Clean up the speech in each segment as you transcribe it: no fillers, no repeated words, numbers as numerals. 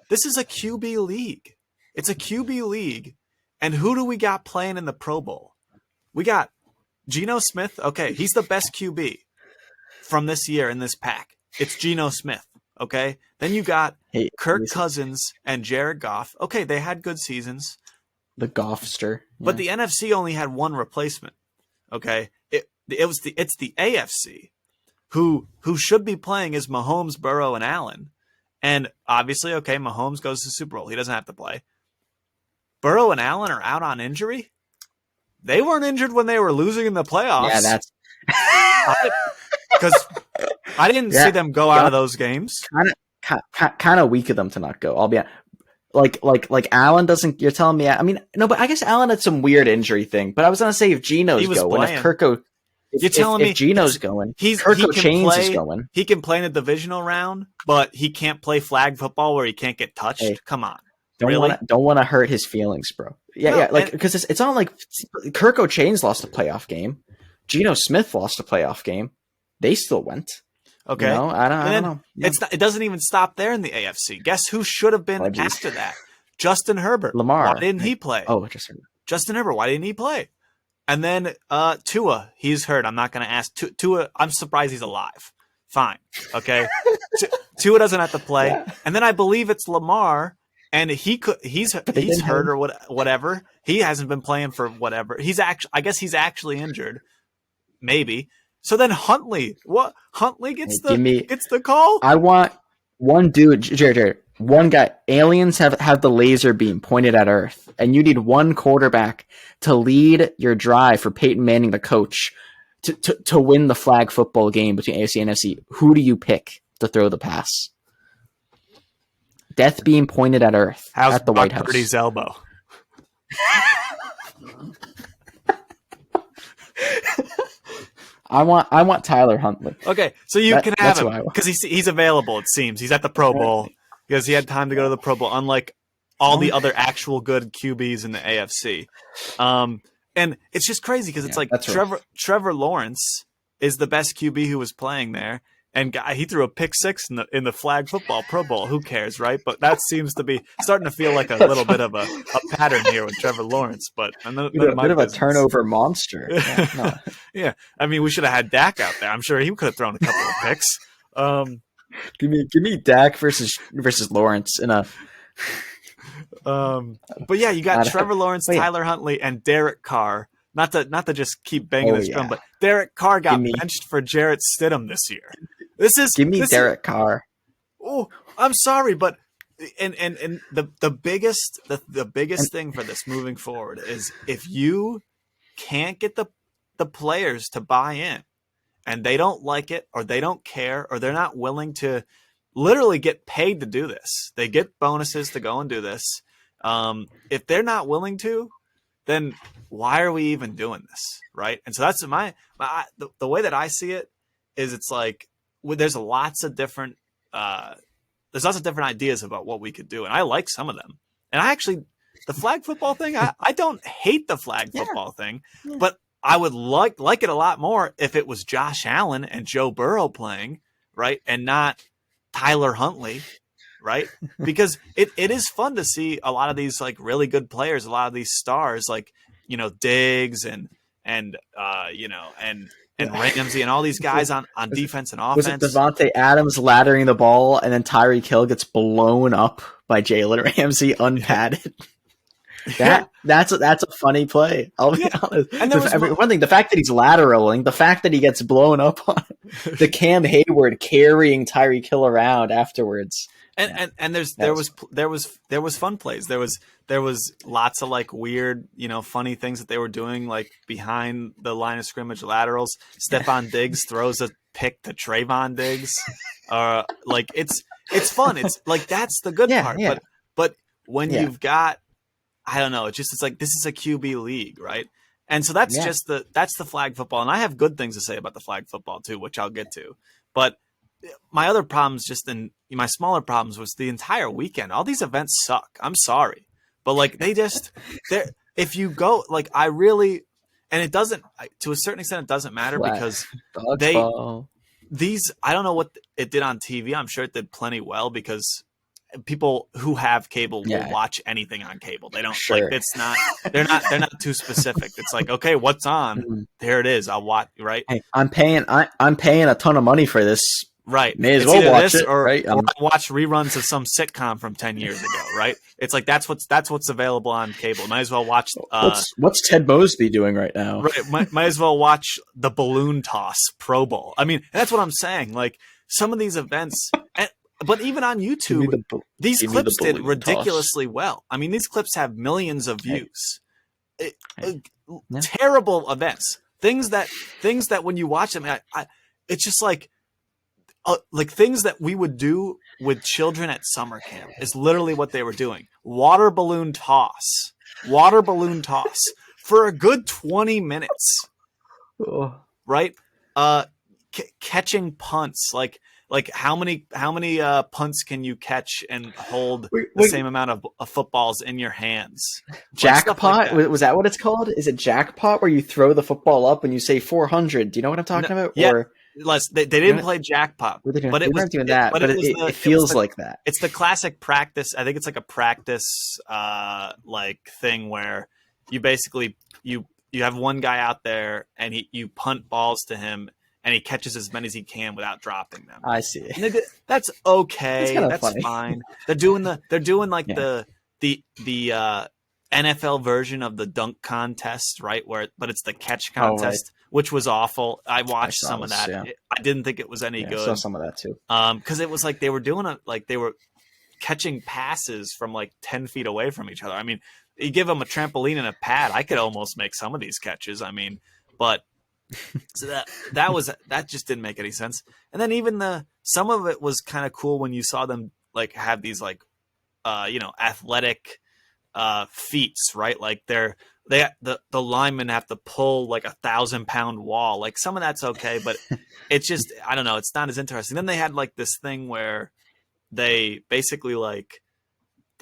this is a QB league. It's a QB league. And who do we got playing in the Pro Bowl? We got Geno Smith. Okay, he's the best QB from this year in this pack. It's Geno Smith. Okay, then you got Kirk Cousins and Jared Goff. Okay, they had good seasons. The Goffster. Yeah. But the NFC only had one replacement. Okay, it's the AFC who should be playing is Mahomes, Burrow, and Allen. And obviously, okay, Mahomes goes to the Super Bowl. He doesn't have to play. Burrow and Allen are out on injury. They weren't injured when they were losing in the playoffs. Yeah, that's because I didn't see them go out of those games. Kind of weak of them to not go. I'll be like Allen doesn't. You're telling me? I mean, no, but I guess Allen had some weird injury thing. But I was gonna say if Geno's going, if Kirko, you're telling me if Geno's going, Kirko Chains is going. He can play in a divisional round, but he can't play flag football where he can't get touched. Hey, come on. Don't want to hurt his feelings, bro. Yeah, like because it's not like Kirko Chains lost a playoff game. Geno Smith lost a playoff game. They still went. Okay, I don't know. Yeah. It doesn't even stop there in the AFC. Guess who should have been after that? Justin Herbert. Lamar. Why didn't he play? Oh, Justin Herbert. Why didn't he play? And then Tua. He's hurt. I'm not going to ask Tua. I'm surprised he's alive. Fine. Okay. Tua doesn't have to play. Yeah. And then I believe it's Lamar. And he's hurt or whatever. He hasn't been playing for whatever. I guess he's actually injured. Maybe. So then Huntley. What? Huntley gets the call? I want one dude, Jared, one guy. Aliens have the laser beam pointed at Earth, and you need one quarterback to lead your drive for Peyton Manning, the coach, to win the flag football game between AFC and NFC. Who do you pick to throw the pass? Death beam pointed at Earth at the White House. Purdy's elbow. I want Tyler Huntley. Okay, so you can have him because he's available. It seems he's at the Pro Bowl because he had time to go to the Pro Bowl, unlike all the other actual good QBs in the AFC. And it's just crazy because it's like Trevor Lawrence is the best QB who was playing there. And he threw a pick six in the flag football Pro Bowl. Who cares, right? But that seems to be starting to feel like a little bit of a pattern here with Trevor Lawrence. But a bit of a turnover monster. Yeah, no. Yeah, I mean, we should have had Dak out there. I'm sure he could have thrown a couple of picks. Give me Dak versus Lawrence in a. But yeah, you got Trevor Lawrence, Tyler Huntley, and Derek Carr. Not to just keep banging this drum, but Derek Carr got benched for Jarrett Stidham this year. Give me Derek Carr. Oh, I'm sorry, but and the biggest thing for this moving forward is if you can't get the players to buy in and they don't like it or they don't care or they're not willing to literally get paid to do this. They get bonuses to go and do this. If they're not willing to, then why are we even doing this, right? And so that's the way that I see it is it's like there's lots of different ideas about what we could do, and I like some of them. And I actually the flag football thing, I don't hate the flag football thing, but I would like it a lot more if it was Josh Allen and Joe Burrow playing, right, and not Tyler Huntley. Right, because it is fun to see a lot of these like really good players, a lot of these stars like Diggs and Ramsey and all these guys on defense and offense. Was it Devontae Adams laddering the ball and then Tyreek Hill gets blown up by Jalen Ramsey unpadded? That's a funny play. I'll be honest. And one thing, the fact that he's lateraling, the fact that he gets blown up on the Cam Hayward carrying Tyreek Hill around afterwards. And there was fun plays. There was lots of like weird, funny things that they were doing like behind the line of scrimmage laterals. Stephon Diggs throws a pick to Trayvon Diggs. Like it's fun. It's like that's the good part. Yeah. But when you've got, I don't know, it's like this is a QB league, right? And so that's that's the flag football. And I have good things to say about the flag football too, which I'll get to. But my other problems, my smaller problems, was the entire weekend. All these events suck. I'm sorry, but like if you go, like I really, and it doesn't, to a certain extent, it doesn't matter because I don't know what it did on TV. I'm sure it did plenty well because people who have cable will watch anything on cable. They don't like it's not they're not too specific. It's like, okay, what's on? There it is. I'll watch, right? Hey, I'm paying a ton of money for this. Right. May as well watch it, or, right? Or watch reruns of some sitcom from 10 years ago, right? It's like that's what's available on cable. Might as well watch what's Ted Mosby doing right now? Right. Might as well watch the balloon toss Pro Bowl. I mean, that's what I'm saying. Like some of these events but even on YouTube, these clips did ridiculously well. I mean, these clips have millions of views. Terrible events. Things that when you watch them, it's just like things that we would do with children at summer camp is literally what they were doing. Water balloon toss for a good 20 minutes, right? Catching punts, like how many punts can you catch and hold the same amount of footballs in your hands? Jackpot? Was that what it's called? Is it jackpot where you throw the football up and you say 400? Do you know what I'm talking about? Yeah. Or, they didn't play jackpot, but they weren't doing that. But it feels like that. It's the classic practice. I think it's like a practice thing where you basically you have one guy out there and you punt balls to him and he catches as many as he can without dropping them. I see. That's okay. That's funny. fine. They're doing the NFL version of the dunk contest, right? But it's the catch contest, which was awful. I watched some of that. I didn't think it was any good. I saw some of that too. Because it was like they were doing they were catching passes from like 10 feet away from each other. I mean, you give them a trampoline and a pad, I could almost make some of these catches. I mean, but so that just didn't make any sense. And then even some of it was kind of cool when you saw them like have these like athletic feats, right? Like the linemen have to pull like 1,000-pound wall. Like some of that's okay, but it's just, I don't know, it's not as interesting. Then they had like this thing where they basically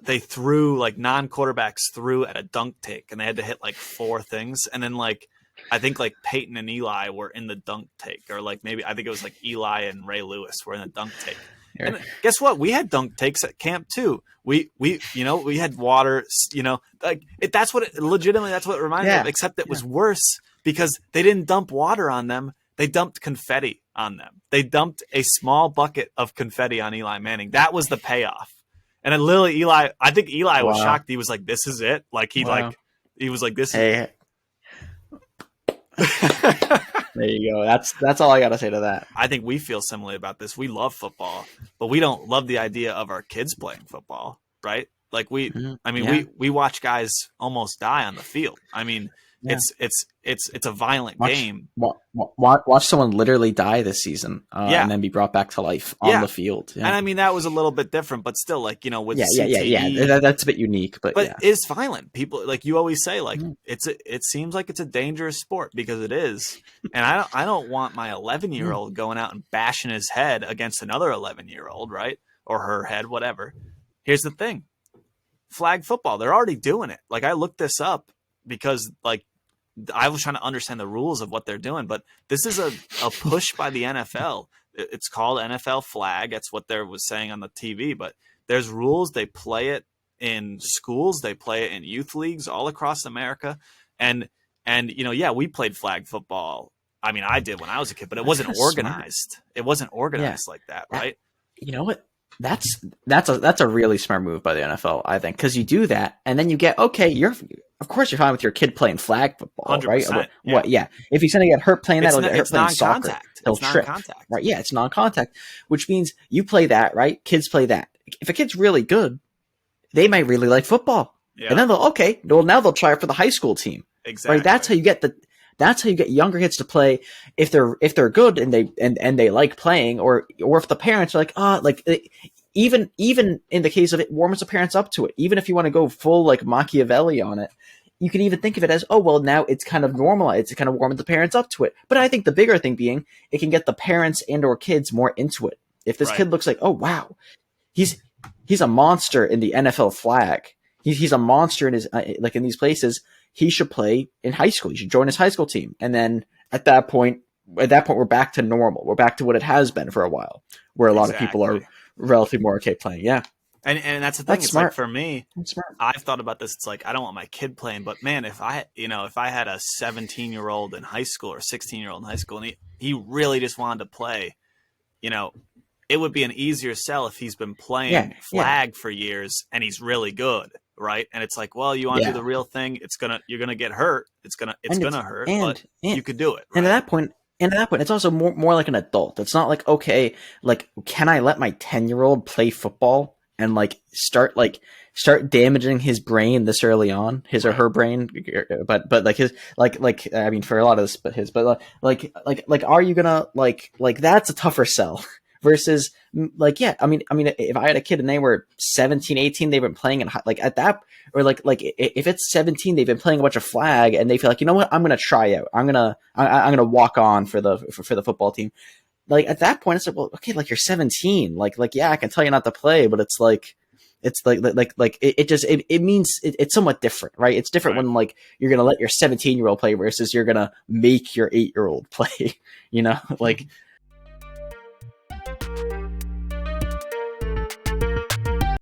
they threw like non-quarterbacks threw at a dunk take and they had to hit like 4 things. And then like, I think like Peyton and Eli were in the dunk take, or like maybe I think it was like Eli and Ray Lewis were in the dunk take. And guess what? We had dunk takes at camp too. We had water, that's what it reminded me of, except it was worse because they didn't dump water on them. They dumped confetti on them. They dumped a small bucket of confetti on Eli Manning. That was the payoff. And then literally I think Eli was shocked. He was like, this is it. Like he was like, this is There you go. That's all I gotta say to that. I think we feel similarly about this. We love football, but we don't love the idea of our kids playing football, right? Like we watch guys almost die on the field. I mean, it's a violent game. Watch someone literally die this season, and then be brought back to life on the field. Yeah. And I mean that was a little bit different, but still, like with CTE, that's a bit unique, but it's violent. People, like you always say, like it seems like it's a dangerous sport because it is. And I don't want my 11-year-old going out and bashing his head against another 11-year-old, right, or her head, whatever. Here's the thing: flag football, they're already doing it. Like I looked this up because like I was trying to understand the rules of what they're doing, but this is a push by the NFL. It's called NFL flag. That's what they was saying on the TV, but there's rules. They play it in schools. They play it in youth leagues all across America. And we played flag football. I mean, I did when I was a kid, but it wasn't organized. It wasn't organized like that, right? You know what? That's a really smart move by the NFL, I think, because you do that, and then you get of course you're fine with your kid playing flag football, 100%, right? What? Yeah. If he's going to get hurt playing that, he'll get hurt playing soccer. He'll trip, non-contact. right? Yeah, it's non-contact, which means you play that, right? Kids play that. If a kid's really good, they might really like football, and then now they'll try it for the high school team. Exactly. Right? That's how you get younger kids to play if they're good and they like playing, or if the parents are even in the case of it, warms the parents up to it. Even if you want to go full like Machiavelli on it, you can even think of it as, now it's kind of normalized. It kind of warms the parents up to it. But I think the bigger thing being, it can get the parents and or kids more into it. If this kid looks like, oh wow, he's a monster in the NFL flag. He's a monster in his in these places. He should play in high school. He should join his high school team. And then at that point, we're back to normal. We're back to what it has been for a while, where a lot of people are relatively more okay playing. Yeah. And that's the thing. That's It's smart. like for me, That's smart. I've thought about this. It's like I don't want my kid playing, but man, if I had a 17-year-old in high school or 16-year-old in high school, and he really just wanted to play, it would be an easier sell if he's been playing flag for years and he's really good, right? And it's like, well, you want to do the real thing? You're gonna get hurt. It's gonna hurt, but you could do it. Right? And at that point, it's also more like an adult. It's not like, okay, like, can I let my 10-year-old play football and like start damaging his brain this early on, his or her brain, but like his, like I mean, for a lot of this, but like are you gonna like that's a tougher sell versus like, I mean, if I had a kid and they were 17, 18, they've been playing and like at that, or like if it's 17, they've been playing a bunch of flag and they feel like, you know what, I'm gonna try out, I'm gonna walk on for the football team. Like at that point, it's like, well, okay, like you're 17, like yeah, I can tell you not to play, but it's like it means it's somewhat different, right? It's different when like you're gonna let your 17-year-old play versus you're gonna make your 8-year-old play, like